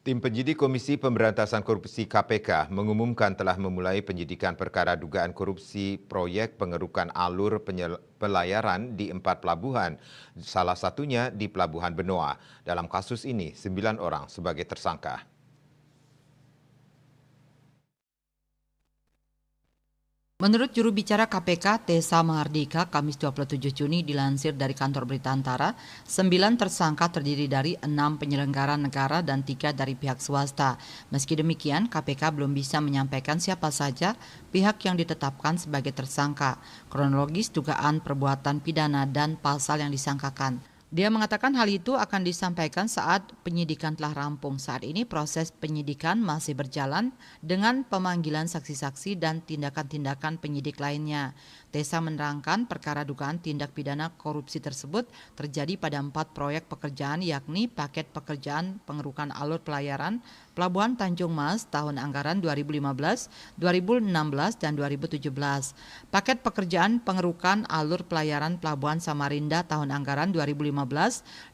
Tim penyidik Komisi Pemberantasan Korupsi KPK mengumumkan telah memulai penyidikan perkara dugaan korupsi proyek pengerukan alur pelayaran di 4 pelabuhan, salah satunya di Pelabuhan Benoa. Dalam kasus ini, 9 orang sebagai tersangka. Menurut juru bicara KPK, Tessa Mahardika, Kamis 27 Juni dilansir dari kantor berita Antara, 9 tersangka terdiri dari 6 penyelenggara negara dan 3 dari pihak swasta. Meski demikian, KPK belum bisa menyampaikan siapa saja pihak yang ditetapkan sebagai tersangka, kronologis dugaan perbuatan pidana dan pasal yang disangkakan. Dia mengatakan hal itu akan disampaikan saat penyidikan telah rampung. Saat ini proses penyidikan masih berjalan dengan pemanggilan saksi-saksi dan tindakan-tindakan penyidik lainnya. Tessa menerangkan perkara dugaan tindak pidana korupsi tersebut terjadi pada 4 proyek pekerjaan, yakni paket pekerjaan pengerukan alur pelayaran Pelabuhan Tanjung Mas tahun anggaran 2015, 2016, dan 2017. Paket pekerjaan pengerukan alur pelayaran Pelabuhan Samarinda tahun anggaran 2015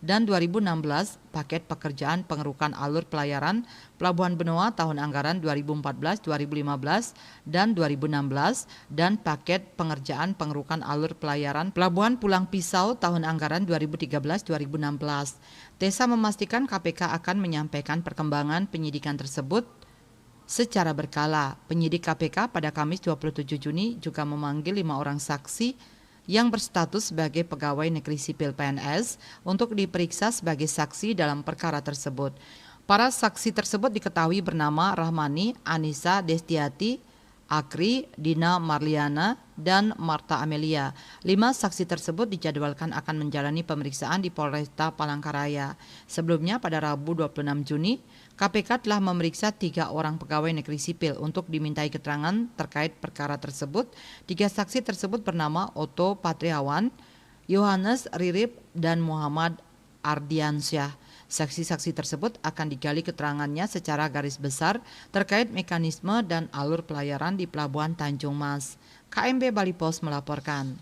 dan 2016, paket pekerjaan pengerukan alur pelayaran Pelabuhan Benoa tahun anggaran 2014, 2015, dan 2016, dan paket pengerjaan pengerukan alur pelayaran Pelabuhan Pulang Pisau tahun anggaran 2013-2016. Tessa memastikan KPK akan menyampaikan perkembangan penyidikan tersebut secara berkala. Penyidik KPK pada Kamis 27 Juni juga memanggil 5 orang saksi yang berstatus sebagai pegawai negeri sipil PNS untuk diperiksa sebagai saksi dalam perkara tersebut. Para saksi tersebut diketahui bernama Rahmani, Anissa Destiati, Akri, Dina Marliana, dan Marta Amelia. 5 saksi tersebut dijadwalkan akan menjalani pemeriksaan di Polresta Palangkaraya. Sebelumnya pada Rabu 26 Juni, KPK telah memeriksa 3 orang pegawai negeri sipil untuk dimintai keterangan terkait perkara tersebut. 3 saksi tersebut bernama Otto Patriawan, Yohanes Ririp, dan Muhammad Ardiansyah. Saksi-saksi tersebut akan digali keterangannya secara garis besar terkait mekanisme dan alur pelayaran di Pelabuhan Tanjung Mas. KMB Bali Pos melaporkan.